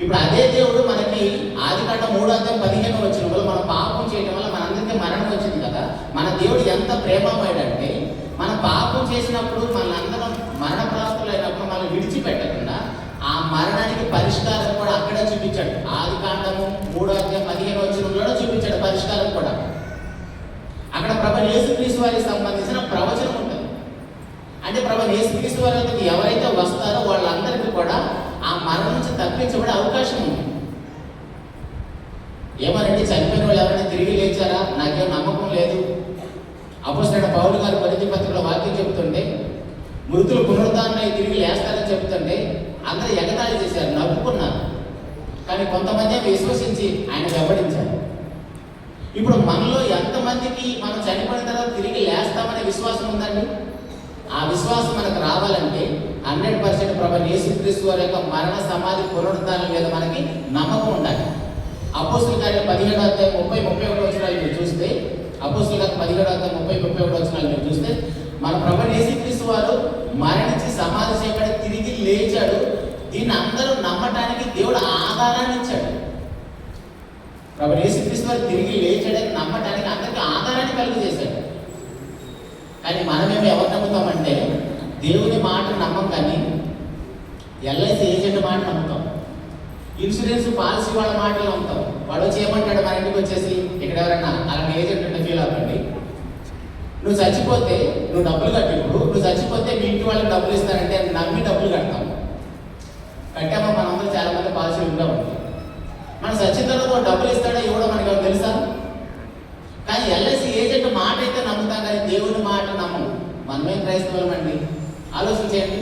ఇప్పుడు అదే దేవుడు మనకి ఆదికాండం 3వ అధ్యాయం 15వ వచనంలో మన పాపం చేయడం వల్ల మనందరికీ మరణం వచ్చింది కదా. మన దేవుడు ఎంత ప్రేమమయుడంటే, మన పాపం చేసినప్పుడు మనందరం మరణప్రాప్తులైనప్పుడు మనల్ని విడిచిపెట్టకుండా ఆ మరణానికి పరిష్కారం కూడా అక్కడే చూపించాడు. ఆదికాండము 3వ అధ్యాయం 15వ వచనంలో చూపించాడు పరిష్కారం కూడా. అక్కడ ప్రభువైన యేసుక్రీస్తు వారికి సంబంధించిన ప్రవచనం ఉంటుంది. అంటే ప్రభువైన యేసుక్రీస్తు వారికి ఎవరైతే వస్తారో వాళ్ళందరికీ కూడా ఆ మరణం నుంచి తప్పించబడే అవకాశం ఉంది. ఏమనంటే చనిపోయిన వాళ్ళు ఎవరైనా తిరిగి లేచారా? నాకేం నమ్మకం లేదు. అపోస్తలుడైన పౌలు గారు కొరింథీ పత్రికలో వాక్యం చెబుతుంటే, మృతులు పునరుద్ధానమై తిరిగి లేస్తారని చెబుతుంటే అందరూ ఎగతాళి చేశారు, నవ్వుకున్నారు. కానీ కొంతమంది విశ్వసించి ఆయన వెంబడించారు. ఇప్పుడు మనలో ఎంతమందికి మనం చనిపోయిన తర్వాత తిరిగి లేస్తామనే విశ్వాసం ఉందండి? ఆ విశ్వాసం మనకు రావాలంటే 100% ప్రభువైన యేసుక్రీస్తు వారి యొక్క మరణ సమాధి పునరుద్ధానం మీద మనకి నమ్మకం ఉండాలి. అపోస్తలుల కార్యాలు 17వ అధ్యాయం 30-31 వచనాలు మీరు చూస్తే, అపోస్తలుల కార్యాలు 17వ అధ్యాయం 30-31 వచనాలు మీరు చూస్తే, మన ప్రభువైన యేసుక్రీస్తు వారు మరణించి సమాధి చేయబడి తిరిగి లేచాడు. దీన్ని అందరూ నమ్మటానికి దేవుడు ఆధారాన్ని ఇచ్చాడు. ప్రభువైన యేసుక్రీస్తు వారు తిరిగి లేచాడని నమ్మటానికి అందరికీ ఆధారాన్ని కలిగి చేశాడు. కానీ మనమేమో ఎవరు నమ్ముతామంటే దేవుని మాట నమ్మం, కానీ ఎల్ఐసి ఏజెంట్ మాట నమ్ముతాం, ఇన్సూరెన్స్ పాలసీ వాళ్ళ మాటలు నమ్ముతాం. వాడు వచ్చి ఏమంటాడు మన ఇంటికి వచ్చేసి, ఇక్కడ ఎవరన్నా అలాంటి ఏజెంట్ ఉంటే ఫీల్ అవ్వండి, నువ్వు చచ్చిపోతే నువ్వు డబ్బులు కట్టినప్పుడు నువ్వు చచ్చిపోతే మీ ఇంటి వాళ్ళకి డబ్బులు ఇస్తారంటే నమ్మి డబ్బులు కడతాము. కట్టామో మనందరూ చాలా మంది పాలసీలు ఉంటా ఉంటాయి. మన చచ్చిన తర్వాత డబ్బులు ఇస్తాడో ఇవ్వడం మనకి తెలుసా? కానీ ఎల్ఐసి ఏజెంట్ మాట అయితే నమ్ముతాం, కానీ దేవుని మాట నమ్మము. మనమేం క్రైస్తవులం అండి, ఆలోచించేయండి.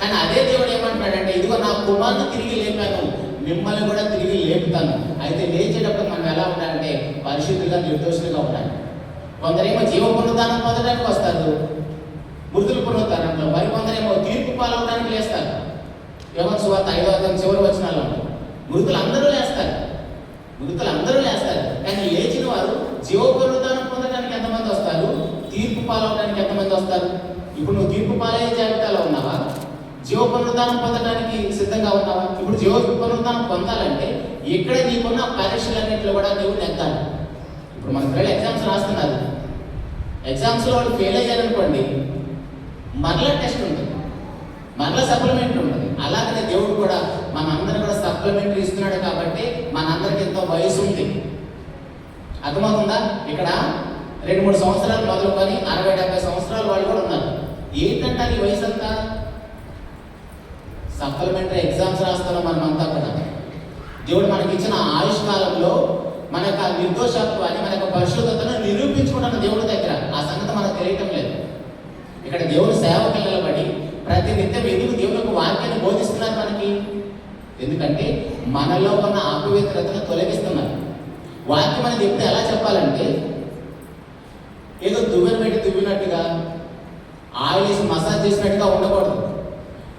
కానీ అదే దేవుడు ఏమంటాడంటే, ఇదిగో నా కుమారుని తిరిగి లేపాను, మిమ్మల్ని కూడా తిరిగి లేపుతాను. అయితే లేచేటప్పుడు మనం ఎలా ఉండాలంటే పరిశుద్ధిగా, నిర్దోషులుగా ఉండాలి. కొందరేమో జీవ పునరుద్ధానం పొందడానికి వస్తారు, మృతుల పునరుద్ధానంలో. మరి కొందరేమో తీర్పు పాలవడానికి లేస్తారు. యోహాను సువార్త 5వ అధ్యాయం చివరి వచనాల్లో మృతులు అందరూ లేస్తారు, మృతులు అందరూ లేస్తారు. కానీ లేచిన వారు జీవ పునరుద్ధానం పొందడానికి ఎంతమంది వస్తారు, తీర్పు పాలవడానికి ఎంతమంది వస్తారు? ఇప్పుడు నువ్వు తీర్పు పాలయ్యే జాబితాలో ఉన్నావా? జీవ పునరుద్ధానం పొందడానికి సిద్ధంగా ఉన్నావా? ఇప్పుడు జీవ పునరుద్ధానం పొందాలంటే ఇక్కడ నీకున్న పరీక్షలన్నింటిలో కూడా నువ్వు నెగ్గాలి. ఇప్పుడు మన పిల్లలు ఎగ్జామ్స్ రాస్తున్నారు, ఎగ్జామ్స్లో వాళ్ళు ఫెయిల్ అయ్యారనుకోండి, మరలా టెస్ట్ ఉంటుంది, మరలా సప్లిమెంటరీ ఉంటుంది. అలాగనే దేవుడు కూడా మనందరూ కూడా సప్లిమెంటరీ ఇస్తున్నాడు. కాబట్టి మనందరికి ఎంతో వయసు ఉంది, అర్థమవుతుందా? ఇక్కడ 2-3 సంవత్సరాలు మొదలుకొని 60-70 సంవత్సరాల వాళ్ళు కూడా ఉన్నారు. ఏంటంటారు ఈ వయసు అంతా? సప్లిమెంటరీ ఎగ్జామ్స్ రాస్తున్నాం మనమంతా కూడా. దేవుడు మనకి ఇచ్చిన ఆయుష్ కాలంలో మన యొక్క నిర్దోషత్వాన్ని, మన యొక్క పరిశుద్ధతను నిరూపించుకుంటున్న దేవుడి దగ్గర. ఆ సంగతి మనకు తెలియటం లేదు. ఇక్కడ దేవుడు సేవకులు నిలబడి ప్రతి నిత్యం ఎందుకు దేవుని యొక్క వాక్యాన్ని బోధిస్తున్నారు మనకి? ఎందుకంటే మనలో ఉన్న అపవిత్రతను తొలగిస్తున్నారు. వాక్యం అనేది ఎప్పుడు ఎలా చెప్పాలంటే, ఏదో దువ్వెన పెట్టి దువ్వినట్టుగా, ఆయిల్ వేసి మసాజ్ చేసినట్టుగా ఉండకూడదు.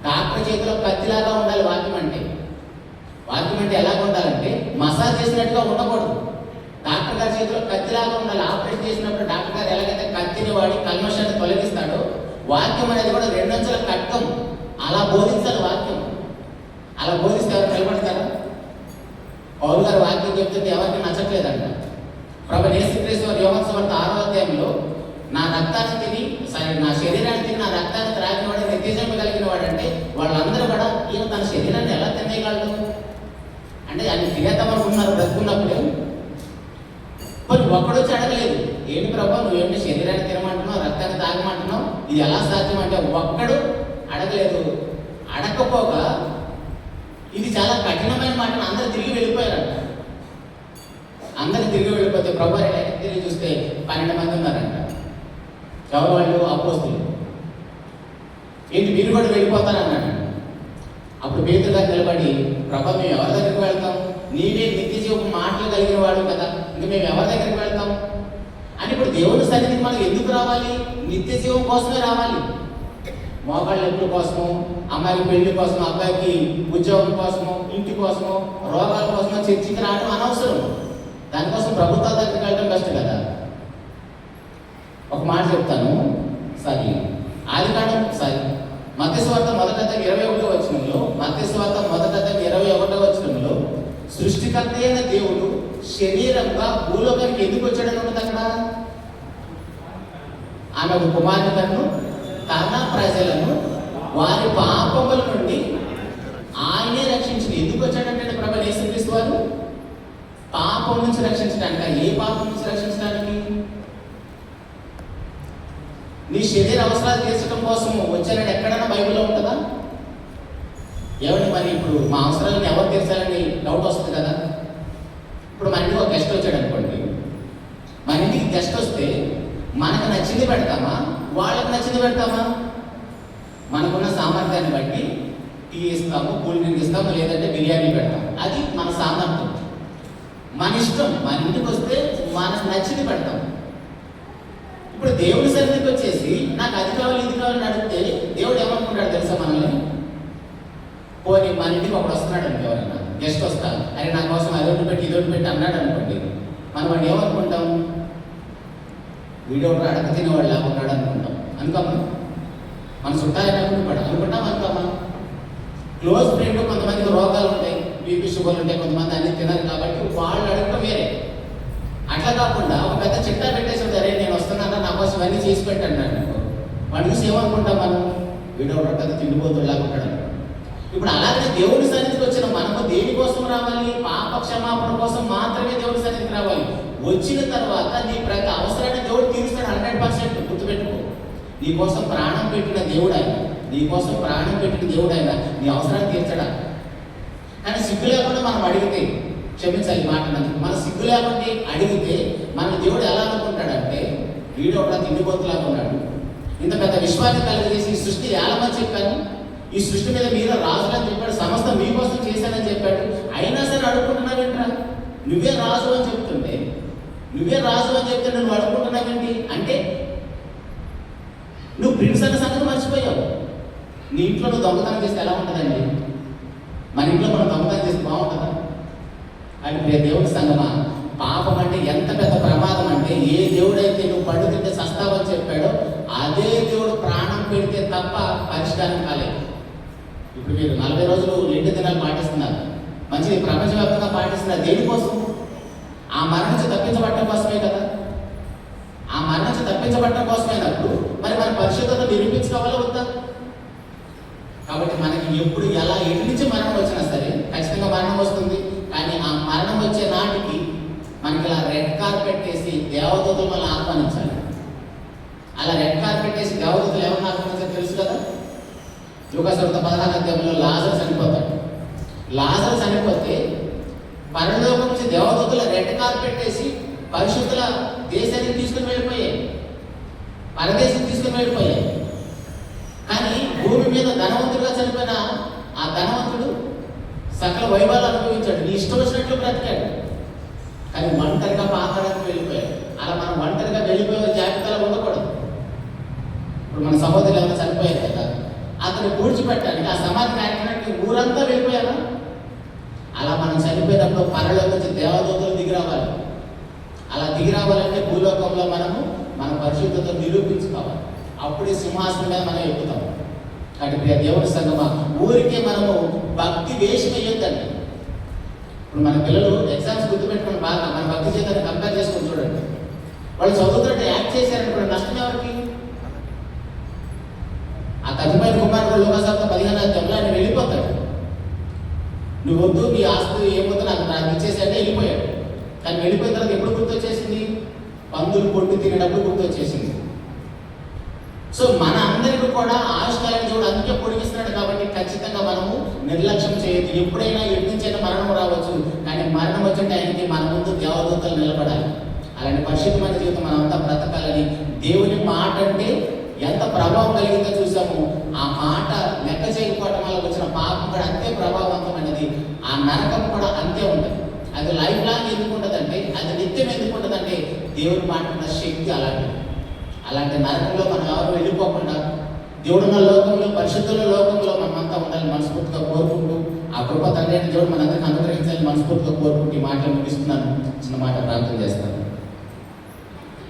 డాక్టర్ చేతిలో కత్తిలాగా ఉండాలి వాక్యం అంటే. వాక్యం అంటే ఎలాగ ఉండాలంటే మసాజ్ చేసినట్టుగా ఉండకూడదు. డాక్టర్ గారి చేతిలో కత్తిలాగా ఉండాలి. ఆపరేషన్ చేసినప్పుడు డాక్టర్ గారు ఎలాగైతే కత్తిని వాడి కల్మషాన్ని తొలగిస్తాడో, వాక్యం అనేది కూడా 2 అంచెల కట్టం. అలా బోధించాలి వాక్యం. అలా బోధిస్తే ఎవరు నిలబడతారా? పౌలు గారు వాక్యం చెప్తుంటే ఎవరికి నచ్చట్లేదంట. ప్రభువైన యేసుక్రీస్తు వారు యోహాను సువార్త 6వ అధ్యాయంలో నా రక్తాన్ని తిని, నా శరీరాన్ని తిని నా రక్తాన్ని త్రాగిన వాడు నిత్యజీవం కలిగిన వాడు అంటే, వాళ్ళందరూ కూడా ఈయన తన శరీరాన్ని ఎలా తినేయగలడు అంటే ఆయన తినేద్దామనుకున్నారు బ్రతుకున్నప్పుడు. కొన్ని ఒక్కడొచ్చి అడగలేదు, ఏంటి ప్రభు నువ్వు ఏంటి శరీరాన్ని తినమంటున్నావు, రక్తాన్ని తాగమంటున్నావు, ఇది ఎలా సాధ్యం అంటే ఒక్కడు అడగలేదు. అడగకపోగా ఇది చాలా కఠినమైన మాటను అందరూ తిరిగి వెళ్ళిపోయారంట. అందరు తిరిగి వెళ్ళిపోతే ప్రభు తిరిగి చూస్తే 12 మంది ఉన్నారంట. ఎవరు వాళ్ళు? అపోస్తులు. ఏంటి మీరు కూడా వెళ్ళిపోతారన్నాడు. అప్పుడు పేతురు గారు నిలబడి, ప్రభు మేము ఎవరి దగ్గరికి వెళ్తాం? నీవే నిత్య జీవపు మాటలు కలిగిన వాడు కదా, ఇంకా మేము ఎవరి దగ్గరికి వెళ్తాం అని. ఇప్పుడు దేవుని సన్నిధికి మనం ఎందుకు రావాలి? నిత్య జీవం కోసమే రావాలి. మోకాళ్ళ నొప్పుల కోసము, అమ్మాయికి పెళ్లి కోసము, అబ్బాయికి ఉద్యోగం కోసము, ఇంటి కోసము, రోగాల కోసము చర్చికి రావడం అనవసరం. దానికోసం ప్రభుత్వాల దగ్గరికి వెళ్ళడం బెస్ట్ కదా. ఒక మాట చెప్తాను. మత్తయి సువార్త 1వ అధ్యాయం 21వ వచనంలో, మత్తయి సువార్త 1వ అధ్యాయం 21వ వచనంలో సృష్టికర్త అయిన దేవుడు శరీరంగా భూలోకానికి ఎందుకు వచ్చాడని ఉంటుంది అక్కడ. ఆమె ఒక కుమార్తెను, తన ప్రజలను వారి పాపముల నుండి ఆయనే రక్షించింది. ఎందుకు వచ్చాడంటే ప్రభువైన యేసుక్రీస్తు వారు పాపం నుంచి రక్షించడానికి. ఏ పాపం నుంచి రక్షించడానికి? నీ శరీర అవసరాలు తీర్చడం కోసం వచ్చానని ఎక్కడైనా బైబిల్లో ఉంటుందా? ఎవరిని మరి ఇప్పుడు మా అవసరాలను ఎవరు తీర్చాలని డౌట్ వస్తుంది కదా. ఇప్పుడు మన ఇంటికి ఒక గెస్ట్ వచ్చాడు అనుకోండి, మన ఇంటికి గెస్ట్ వస్తే మనకు నచ్చింది పెడతామా, వాళ్ళకి నచ్చింది పెడతామా? మనకున్న సామర్థ్యాన్ని బట్టి టీ ఇస్తాము, కూల్ డ్రింక్ ఇస్తాము, లేదంటే బిర్యానీ పెడతాము. అది మన సామర్థ్యం, మన ఇష్టం. మన ఇంటికి వస్తే మనకు నచ్చింది పెడతాం. ఇప్పుడు దేవుడి సన్నిధికి వచ్చేసి నాకు అది కావాలి ఇది కావాలని అడిగితే దేవుడు ఏమనుకుంటాడు తెలుసా మనల్ని? పోనీ మన ఇంటికి ఒకడు వస్తున్నాడు అనుకో, ఎవరన్నా గెస్ట్ వస్తారు, అరే నా కోసం అదొకటి పెట్టి ఇదొకటి పెట్టి అన్నాడు అనుకోండి, మనం వాడిని ఏమనుకుంటాం? వీడియో అడగ తినేవాడు లాగా ఉన్నాడు అనుకుంటాం. అనుకోమా? మన చుట్టాలని అనుకుంటాం అనుకోమా? క్లోజ్ ఫ్రెండ్ కొంతమందికి రోగాలు ఉంటాయి, బీపీ షుగర్లు ఉంటాయి, కొంతమంది అన్ని తినరు కాబట్టి వాళ్ళు అడగడం వేరే. అట్లా కాకుండా ఒక పెద్ద చిట్టా పెట్టేసి ఉంటారే, నేను వస్తున్నాను నా కోసం ఇవన్నీ చేసి పెట్టండి. వాడు చూసి ఏమనుకుంటాం మనం? వీడియో పెద్ద తిండిపోతులాగా ఉంటాడు. ఇప్పుడు అలాగే దేవుడి సన్నిధికి వచ్చిన మనము దేనికోసం రావాలి? పాప క్షమాపణ కోసం మాత్రమే దేవుడి సన్నిధికి రావాలి. వచ్చిన తర్వాత నీ ప్రతి అవసరాన్ని దేవుడు తీరుస్తాడు 100%. నీకోసం ప్రాణం పెట్టిన దేవుడు ఆయన, నీకోసం ప్రాణం పెట్టిన దేవుడు ఆయన, నీ అవసరాన్ని తీర్చడా. కానీ సిగ్గు లేకుండా మనం అడిగితే, క్షమించాలి మాట మన సిగ్గు లేకుండా అడిగితే మన దేవుడు ఎలా అనుకుంటాడంటే, వీడు ఒక తిండిపోతులాగా ఉన్నాడు, ఇంత పెద్ద విశ్వాసం కలిగజేసి ఈ సృష్టి ఏలమని చెప్పాను, ఈ సృష్టి మీద మీరు రాజులని చెప్పాడు, సమస్తం మీకోసం చేశానని చెప్పాడు, అయినా సరే అడుగుకుంటున్నావేంట్రా, నువ్వే రాజు అని చెప్తుంటే నువ్వు అడుగుకుంటున్నావేంటి అంటే నువ్వు ప్రిన్స్ అన్న సంగతి మర్చిపోయావు. నీ ఇంట్లో నువ్వు దొంగతనం చేస్తే ఎలా ఉంటుందండి? మన ఇంట్లో మనం దొంగతనం చేస్తే బాగుంటుందా? అంటే దేవుడి సంగమా, పాపం అంటే ఎంత పెద్ద ప్రమాదం అంటే, ఏ దేవుడైతే నువ్వు పండు తింటే సస్తావని చెప్పాడో అదే దేవుడు ప్రాణం పెడితే తప్ప పరిష్కారం కాలేదు. ఇప్పుడు మీరు 40 రోజులు లెండి దినాలు పాటిస్తున్నారు, మంచిది, ప్రపంచవ్యాప్తంగా పాటిస్తున్నారు. దేనికోసం? ఆ మరణం నుంచి తప్పించబడటం కోసమే కదా. ఆ మరణం నుంచి తప్పించబడటం కోసమైనప్పుడు మరి మన పరిశుద్ధత నిరూపించుకోవాలా వద్దా? కాబట్టి మనకి ఎప్పుడు ఎలా ఎటు నుంచి మరణం వచ్చినా సరే ఖచ్చితంగా మరణం వస్తుంది. కానీ ఆ మరణం వచ్చే నాటికి మనకి ఇలా రెడ్ కార్పెట్ వేసి దేవదూతలు మనం ఆహ్వానించాలి. అలా రెడ్ కార్పెట్ వేసి దేవదూతలు ఏమన్నా ఆహ్వానించాలి తెలుసు కదా. లూకాసువార్త 16వ అధ్యాయంలో లాజరు చనిపోతాడు. లాజరు చనిపోతే పరలోకం నుంచి దేవదూతలు రెడ్ కార్పెట్ వేసి పరిశుద్ధుల దేశానికి తీసుకుని వెళ్ళిపోయాయి, పరదేశం తీసుకుని వెళ్ళిపోయాయి. కానీ భూమి మీద ధనవంతుడిగా చనిపోయిన ఆ ధనవంతుడు సకల వైభవాలు అనుభవించాడు, నీ ఇష్టం వచ్చినట్లు బ్రతికాడు. కానీ ఒంటరిగా పాతాళానికి వెళ్ళిపోయాడు. అలా మనం ఒంటరిగా వెళ్ళిపోయే జాబితాలో ఉండకూడదు. ఇప్పుడు మన సహోదరులు ఎవరైనా చనిపోయారు కదా, అతను పూడ్చిపెట్టడానికి ఆ సమాధి కార్యక్రమానికి ఊరంతా వెళ్ళిపోయారా? అలా మనం చనిపోయినప్పుడు పరలోకం నుంచి దేవదూతలు దిగిరావాలి. అలా దిగిరావాలంటే భూలోకంలో మనము మన పరిశుద్ధత నిరూపించుకోవాలి. అప్పుడే సింహాసనం మీద మనం ఎక్కుతాం. కాబట్టి ప్రియ దేవుని సంగమా, ఊరికే మనము భక్తి వేషం వేయొద్దండి. ఇప్పుడు మన పిల్లలు ఎగ్జామ్స్ గుర్తుపెట్టుకుని బాగా మన భక్తి జీవితాన్ని కంపేర్ చేసుకొని చూడండి. వాళ్ళు చదువుతుంటే యాక్ట్ చేశారనుకోండి, నష్టం ఎవరికి? ఆ తగ్గిపోయిన కుమారుడు లూకాసువార్త 15వ అధ్యాయంలో ఆయన వెళ్ళిపోతాడు. నువ్వు వద్దు, నీ ఆస్తి ఏమవుతుందో నాకు ఇచ్చేసి అంటే వెళ్ళిపోయాడు. కానీ వెళ్ళిపోయిన తర్వాత ఎప్పుడు గుర్తొచ్చేసింది? పందులు పొట్టు తినేటప్పుడు గుర్తొచ్చేసింది. సో మన అందరికీ కూడా ఆయుష్కాలం దేవుడు అందుకే పొడిగిస్తున్నాడు. కాబట్టి ఖచ్చితంగా మనము నిర్లక్ష్యం చేయొద్దు. ఎప్పుడైనా ఎటు నుంచైనా మరణం రావచ్చు, కానీ మరణం వచ్చిన టైంకి మన ముందు దేవదూతలు నిలబడాలి. అలాంటి పరిశుద్ధమైన జీవితం మనమంతా బ్రతకాలని. దేవుని మాట అంటే ఎంత ప్రభావం కలిగిందో చూసాము. ఆ మాట లెక్క చేయకపోవడం వల్ల వచ్చిన పాపం కూడా అంతే ప్రభావవంతమైనది. ఆ నరకం కూడా అంతే ఉంటుంది. అది లైఫ్ లాంగ్ ఎందుకు ఉంటుందంటే, అది నిత్యం ఎందుకు ఉంటుందంటే, దేవుని మాట ఉన్న శక్తి అలాంటిది. అలాంటి నరకంలో మనం ఎవరు వెళ్ళిపోకుండా దేవుడున్న లోకంలో, పరిశుద్ధుల లోకంలో మనమంతా ఉండాలని మనస్ఫూర్తిగా కోరుకుంటూ, ఆ కృప తండ్రి అయిన దేవుడు మనందరికీ అనుగ్రహించాలని మనస్ఫూర్తిగా కోరుకుంటూ ఈ మాటలు ముగిస్తున్నాను. చిన్న మాట ప్రార్థన చేస్తాను.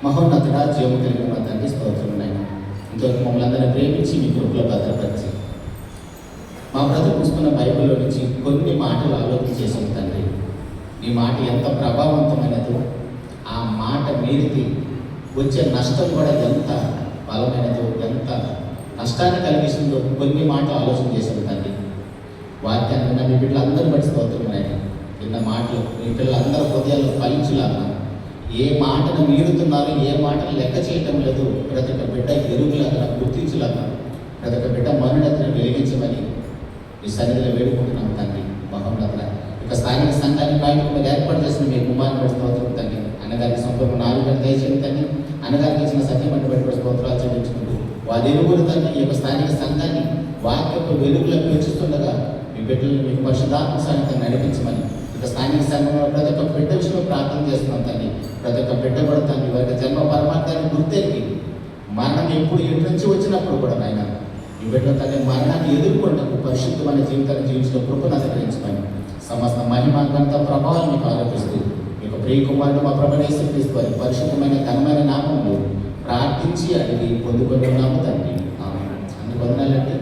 మహోన్నతుడా, జీవము కలిగిన మా తండ్రి, స్తోత్రములైన ఇంతవరకు మమ్మల్ని అందరినీ ప్రేమించి మీ కృపలో భద్రపరిచి మా బ్రతుకు పుస్తకం బైబిల్లో నుంచి కొన్ని మాటలు ఆలోచన చేసాం తండ్రి. ఈ మాట ఎంత ప్రభావవంతమైనదో, ఆ మాట మీరికి వచ్చే నష్టం కూడా ఎంత బలమైనదో, ఎంత నష్టాన్ని కలిగిస్తుందో కొన్ని మాటలు ఆలోచన చేసాం తండ్రి. వాక్యాన్ని విన్న మీ బిడ్డలందరూ బట్టి స్తోత్రములైన విన్న మాటలు మీ పిల్లలందరూ హృదయాల్లో ఫలించులాగా, ఏ మాటను మీరుతున్నారు, ఏ మాటను లెక్క చేయటం లేదు, ప్రతి ఒక్క బిడ్డ ఎరుగులాగా గుర్తించులాగా, ప్రతి ఒక్క బిడ్డ మనుడతను వెలిగించమని ఈ సన్నిధిలో వేడుకుంటున్నాం తండ్రి. మహోన్నతుడా, ఇక స్థానిక సంఘాన్ని బయటకు ఏర్పాటు చేసిన మీ కుమారుని స్తోత్రం తండ్రి. అన్నగారికి సంపూర్ణ 4 గంటలు దయచేయండి తండ్రి. అన్నగారికి ఇచ్చిన సత్యం బట్టి స్తోత్రాలు చెల్లించుకుంటూ వారి ఎరుగులు తండ్రి ఈ యొక్క స్థానిక సంఘాన్ని వాక్యపు వెలుగులో పెంచుతుండగా మీ బిడ్డలను మీకు పరిశుద్ధాత్మ సహాయంతో నడిపించమని ఇక స్థానిక సంఘంలో ప్రతి ఒక్క బిడ్డ విషయంలో ప్రార్థన చేస్తున్నాం తండ్రి. ప్రతి ఒక్క బిడ్డ కూడా తండ్రి వారి జన్మ పరమార్థాన్ని గుర్తెరిగి మరణం ఎప్పుడు ఎటు నుంచి వచ్చినప్పుడు కూడా నాయన ఈ బిడ్డ తండ్రి మరణాన్ని ఎదుర్కొంటూ పరిశుద్ధమైన జీవితాన్ని జీవించడం కృపను అనుగ్రహించమని సమస్త మహిమ ఘనత ప్రభావాలు మీకు ఆరోపిస్తూ మీకు ప్రియ కుమారుడు మా ప్రభువైన యేసుక్రీస్తు వారి పరిశుద్ధమైన ఘనమైన నామములో ప్రార్థించి అడిగి పొందుకుంటున్నాము తండ్రి. ఆమేన్. అందుకు వందనాలండి.